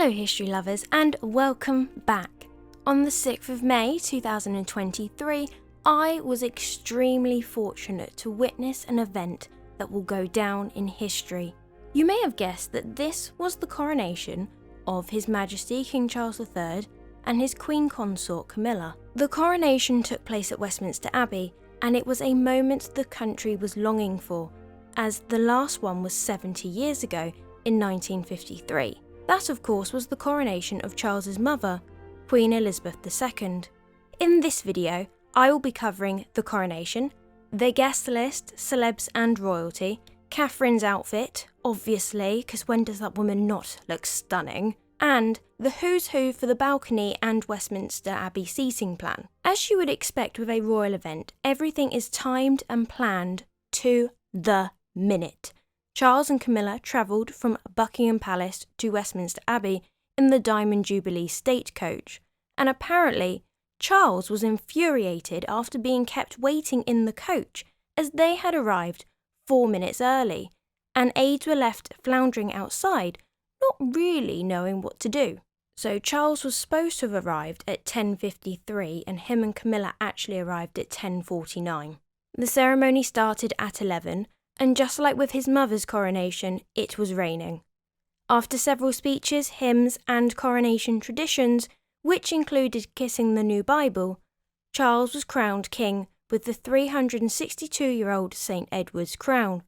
Hello history lovers and welcome back. On the 6th of May 2023, I was extremely fortunate to witness an event that will go down in history. You may have guessed that this was the coronation of His Majesty King Charles III and his Queen Consort Camilla. The coronation took place at Westminster Abbey, and it was a moment the country was longing for, as the last one was 70 years ago in 1953. That, of course, was the coronation of Charles's mother, Queen Elizabeth II. In this video, I will be covering the coronation, the guest list, celebs and royalty, Katherine's outfit, obviously, because when does that woman not look stunning, and the who's who for the balcony and Westminster Abbey seating plan. As you would expect with a royal event, everything is timed and planned to the minute. Charles and Camilla travelled from Buckingham Palace to Westminster Abbey in the Diamond Jubilee stagecoach, and apparently Charles was infuriated after being kept waiting in the coach as they had arrived 4 minutes early, and aides were left floundering outside, not really knowing what to do. So Charles was supposed to have arrived at 10:53 and him and Camilla actually arrived at 10:49. The ceremony started at 11, and just like with his mother's coronation, it was raining. After several speeches, hymns and coronation traditions, which included kissing the new Bible, Charles was crowned king with the 362-year-old St. Edward's crown,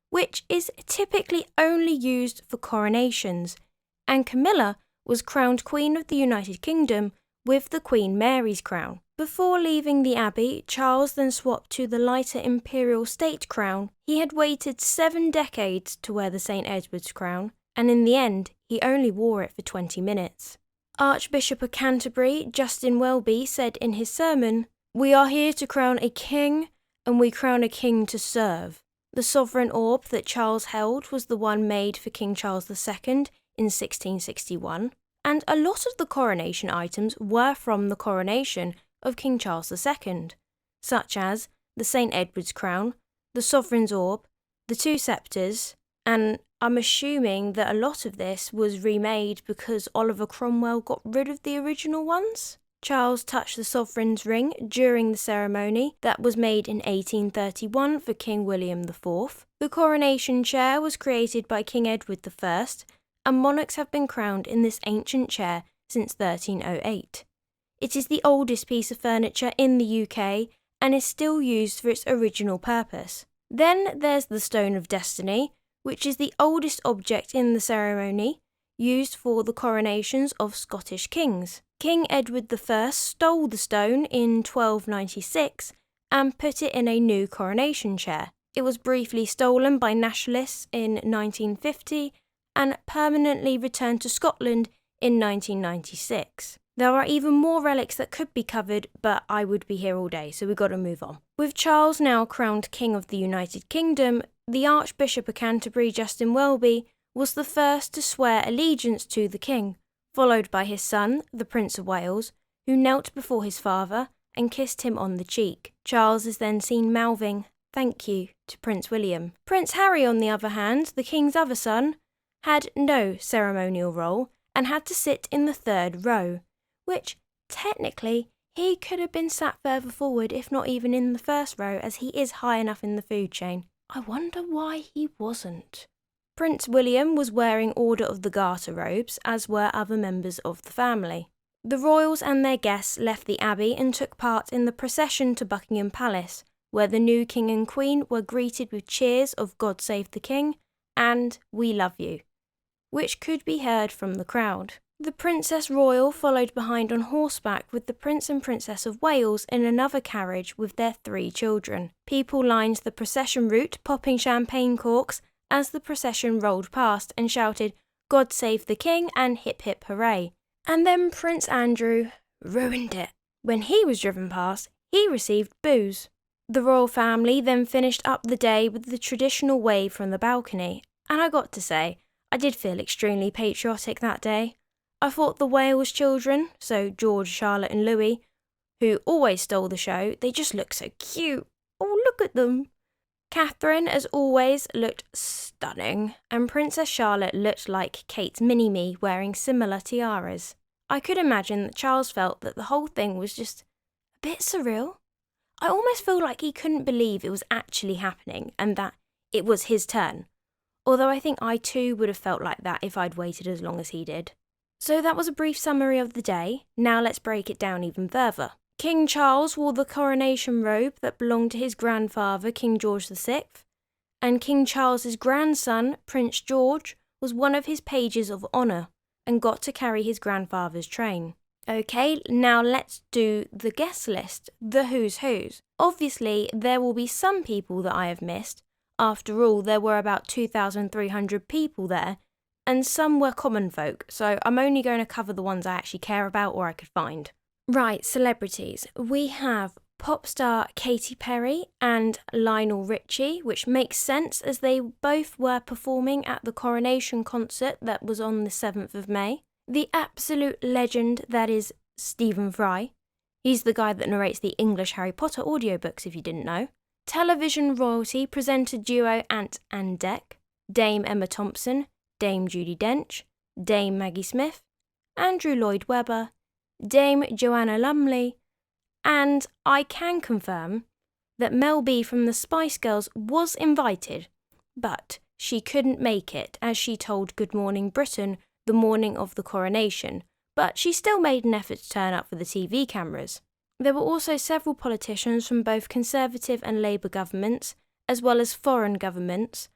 which is typically only used for coronations, and Camilla was crowned Queen of the United Kingdom with the Queen Mary's crown. Before leaving the Abbey, Charles then swapped to the lighter imperial state crown. He had waited 7 decades to wear the St. Edward's crown, and in the end, he only wore it for 20 minutes. Archbishop of Canterbury, Justin Welby, said in his sermon, "We are here to crown a king, and we crown a king to serve." The sovereign orb that Charles held was the one made for King Charles II in 1661, and a lot of the coronation items were from the coronation of King Charles II, such as the St. Edward's crown, the sovereign's orb, the 2 sceptres, and I'm assuming that a lot of this was remade because Oliver Cromwell got rid of the original ones. Charles touched the sovereign's ring during the ceremony that was made in 1831 for King William IV. The coronation chair was created by King Edward I, and monarchs have been crowned in this ancient chair since 1308. It is the oldest piece of furniture in the UK and is still used for its original purpose. Then there's the Stone of Destiny, which is the oldest object in the ceremony, used for the coronations of Scottish kings. King Edward I stole the stone in 1296 and put it in a new coronation chair. It was briefly stolen by nationalists in 1950 and permanently returned to Scotland in 1996. There are even more relics that could be covered, but I would be here all day, so we've got to move on. With Charles now crowned King of the United Kingdom, the Archbishop of Canterbury, Justin Welby, was the first to swear allegiance to the king, followed by his son, the Prince of Wales, who knelt before his father and kissed him on the cheek. Charles is then seen mouthing, "Thank you," to Prince William. Prince Harry, on the other hand, the king's other son, had no ceremonial role and had to sit in the 3rd row, which, technically, he could have been sat further forward if not even in the 1st row, as he is high enough in the food chain. I wonder why he wasn't. Prince William was wearing Order of the Garter robes, as were other members of the family. The royals and their guests left the Abbey and took part in the procession to Buckingham Palace, where the new King and Queen were greeted with cheers of "God Save the King" and "We Love You," which could be heard from the crowd. The Princess Royal followed behind on horseback with the Prince and Princess of Wales in another carriage with their 3 children. People lined the procession route, popping champagne corks as the procession rolled past and shouted, "God Save the King" and "Hip Hip Hooray." And then Prince Andrew ruined it. When he was driven past, he received boos. The royal family then finished up the day with the traditional wave from the balcony, and I got to say, I did feel extremely patriotic that day. I thought the Wales children, so George, Charlotte and Louis, who always stole the show, they just look so cute. Oh, look at them. Katherine, as always, looked stunning, and Princess Charlotte looked like Kate's mini-me wearing similar tiaras. I could imagine that Charles felt that the whole thing was just a bit surreal. I almost feel like he couldn't believe it was actually happening and that it was his turn, although I think I too would have felt like that if I'd waited as long as he did. So that was a brief summary of the day. Now let's break it down even further. King Charles wore the coronation robe that belonged to his grandfather, King George VI, and King Charles's grandson, Prince George, was one of his pages of honour and got to carry his grandfather's train. Okay, now let's do the guest list, the who's who's. Obviously, there will be some people that I have missed. After all, there were about 2,300 people there, and some were common folk, so I'm only going to cover the ones I actually care about or I could find. Right, celebrities. We have pop star Katy Perry and Lionel Ritchie, which makes sense as they both were performing at the Coronation concert that was on the 7th of May. The absolute legend that is Stephen Fry. He's the guy that narrates the English Harry Potter audiobooks, if you didn't know. Television royalty presenter duo Ant and Dec, Dame Emma Thompson, Dame Judi Dench, Dame Maggie Smith, Andrew Lloyd Webber, Dame Joanna Lumley, and I can confirm that Mel B from the Spice Girls was invited, but she couldn't make it as she told Good Morning Britain the morning of the coronation, but she still made an effort to turn up for the TV cameras. There were also several politicians from both Conservative and Labour governments, as well as foreign governments,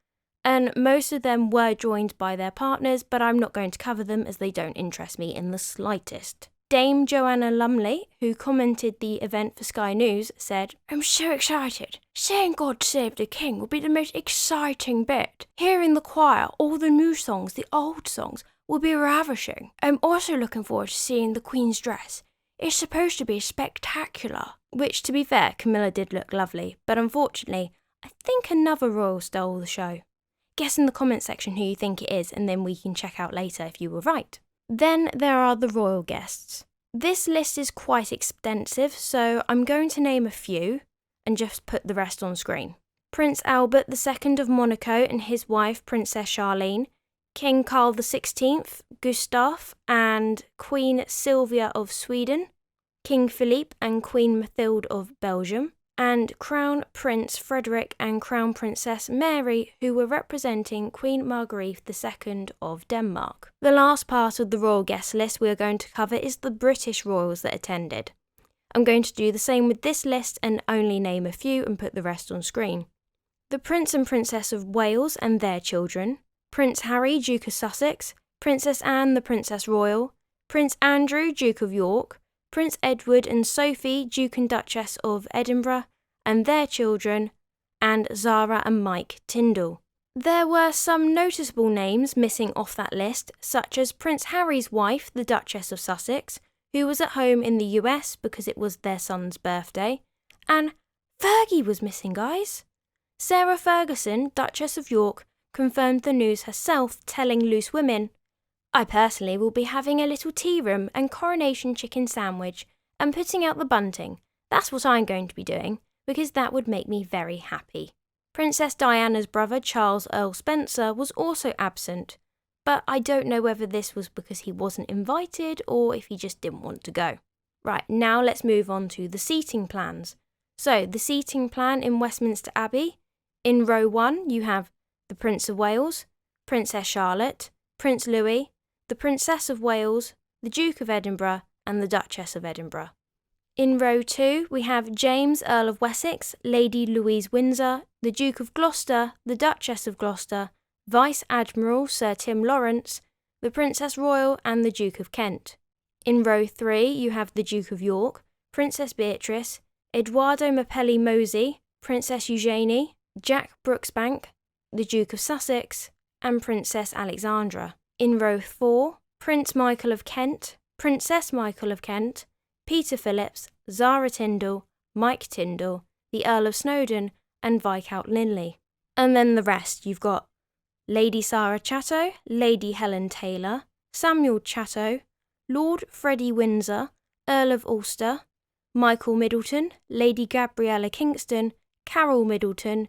and most of them were joined by their partners, but I'm not going to cover them as they don't interest me in the slightest. Dame Joanna Lumley, who commented the event for Sky News, said, "I'm so excited. Saying God Save the King will be the most exciting bit. Hearing the choir, all the new songs, the old songs, will be ravishing. I'm also looking forward to seeing the Queen's dress. It's supposed to be spectacular." Which, to be fair, Camilla did look lovely, but unfortunately, I think another royal stole the show. Guess in the comment section who you think it is, and then we can check out later if you were right. Then there are the royal guests. This list is quite extensive, so I'm going to name a few and just put the rest on screen. Prince Albert II of Monaco and his wife Princess Charlene, King Carl XVI, Gustav and Queen Sylvia of Sweden, King Philippe and Queen Mathilde of Belgium, and Crown Prince Frederick and Crown Princess Mary, who were representing Queen Marguerite II of Denmark. The last part of the royal guest list we are going to cover is the British royals that attended. I'm going to do the same with this list and only name a few and put the rest on screen. The Prince and Princess of Wales and their children, Prince Harry, Duke of Sussex, Princess Anne the Princess Royal, Prince Andrew, Duke of York, Prince Edward and Sophie, Duke and Duchess of Edinburgh, and their children, and Zara and Mike Tyndall. There were some noticeable names missing off that list, such as Prince Harry's wife, the Duchess of Sussex, who was at home in the US because it was their son's birthday, and Fergie was missing, guys. Sarah Ferguson, Duchess of York, confirmed the news herself, telling Loose Women, "I personally will be having a little tea room and coronation chicken sandwich and putting out the bunting. That's what I'm going to be doing, because that would make me very happy." Princess Diana's brother, Charles Earl Spencer, was also absent, but I don't know whether this was because he wasn't invited or if he just didn't want to go. Right, now let's move on to the seating plans. So, the seating plan in Westminster Abbey. In row 1, you have the Prince of Wales, Princess Charlotte, Prince Louis, the Princess of Wales, the Duke of Edinburgh, and the Duchess of Edinburgh. In row 2, we have James, Earl of Wessex, Lady Louise Windsor, the Duke of Gloucester, the Duchess of Gloucester, Vice Admiral Sir Tim Lawrence, the Princess Royal, and the Duke of Kent. In row 3, you have the Duke of York, Princess Beatrice, Eduardo Mapelli Mosey, Princess Eugenie, Jack Brooksbank, the Duke of Sussex, and Princess Alexandra. In row 4, Prince Michael of Kent, Princess Michael of Kent, Peter Phillips, Zara Tyndall, Mike Tyndall, the Earl of Snowdon, and Viscount Linley. And then the rest, you've got Lady Sarah Chatto, Lady Helen Taylor, Samuel Chatto, Lord Freddie Windsor, Earl of Ulster, Michael Middleton, Lady Gabriella Kingston, Carol Middleton,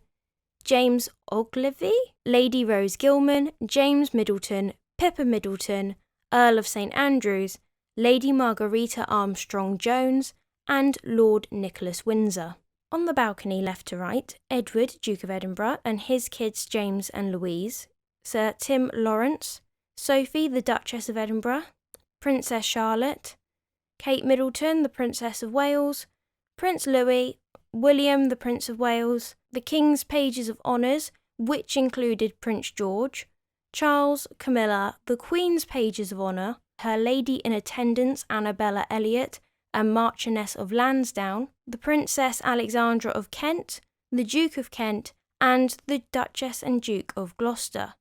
James Ogilvy, Lady Rose Gilman, James Middleton, Pippa Middleton, Earl of St Andrews, Lady Margarita Armstrong-Jones, and Lord Nicholas Windsor. On the balcony left to right, Edward, Duke of Edinburgh, and his kids James and Louise, Sir Tim Lawrence, Sophie, the Duchess of Edinburgh, Princess Charlotte, Kate Middleton, the Princess of Wales, Prince Louis, William, the Prince of Wales, the King's Pages of Honours, which included Prince George, Charles, Camilla, the Queen's Pages of Honour, her lady in attendance Annabella Elliot, and Marchioness of Lansdowne, the Princess Alexandra of Kent, the Duke of Kent, and the Duchess and Duke of Gloucester.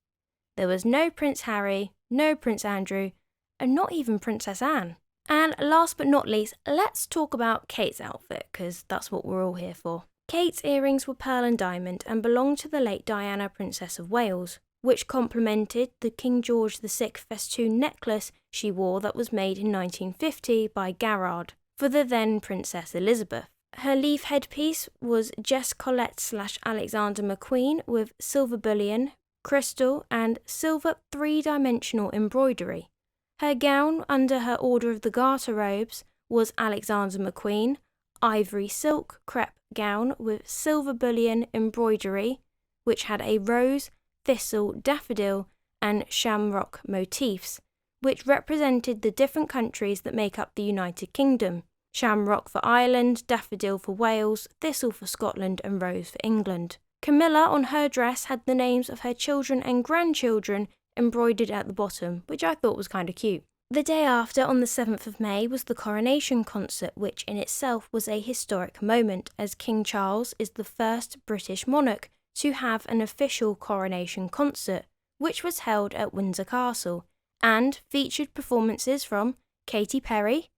There was no Prince Harry, no Prince Andrew, and not even Princess Anne. And last but not least, let's talk about Kate's outfit, because that's what we're all here for. Kate's earrings were pearl and diamond and belonged to the late Diana, Princess of Wales, which complemented the King George VI festoon necklace she wore that was made in 1950 by Garrard for the then Princess Elizabeth. Her leaf headpiece was Jess Collette/Alexander McQueen with silver bullion, crystal and silver three-dimensional embroidery. Her gown under her Order of the Garter robes was Alexander McQueen, ivory silk crepe gown with silver bullion embroidery, which had a rose, thistle, daffodil and shamrock motifs, which represented the different countries that make up the United Kingdom. Shamrock for Ireland, daffodil for Wales, thistle for Scotland and rose for England. Camilla on her dress had the names of her children and grandchildren embroidered at the bottom, which I thought was kind of cute. The day after, on the 7th of May, was the Coronation concert, which in itself was a historic moment, as King Charles is the first British monarch to have an official coronation concert, which was held at Windsor Castle, and featured performances from Katy Perry,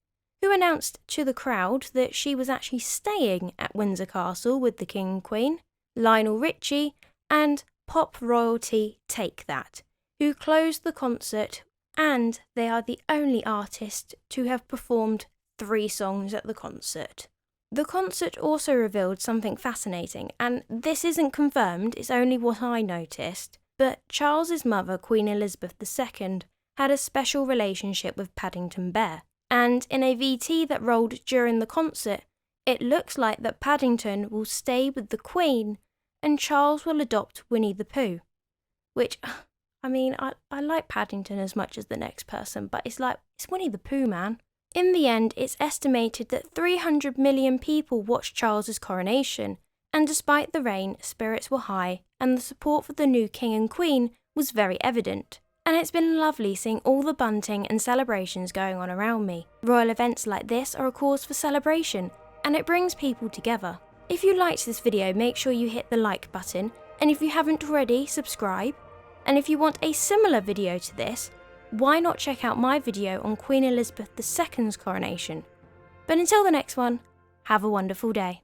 who announced to the crowd that she was actually staying at Windsor Castle with the King and Queen, Lionel Ritchie, and pop royalty Take That, who closed the concert, and they are the only artist to have performed 3 songs at the concert. The concert also revealed something fascinating, and this isn't confirmed, it's only what I noticed, but Charles's mother, Queen Elizabeth II, had a special relationship with Paddington Bear, and in a VT that rolled during the concert, it looks like that Paddington will stay with the Queen and Charles will adopt Winnie the Pooh, which, I mean, I like Paddington as much as the next person, but it's Winnie the Pooh, man. In the end, it's estimated that 300 million people watched Charles's coronation, and despite the rain, spirits were high, and the support for the new King and Queen was very evident. And it's been lovely seeing all the bunting and celebrations going on around me. Royal events like this are a cause for celebration, and it brings people together. If you liked this video, make sure you hit the like button, and if you haven't already, subscribe. And if you want a similar video to this, why not check out my video on Queen Elizabeth II's coronation? But until the next one, have a wonderful day.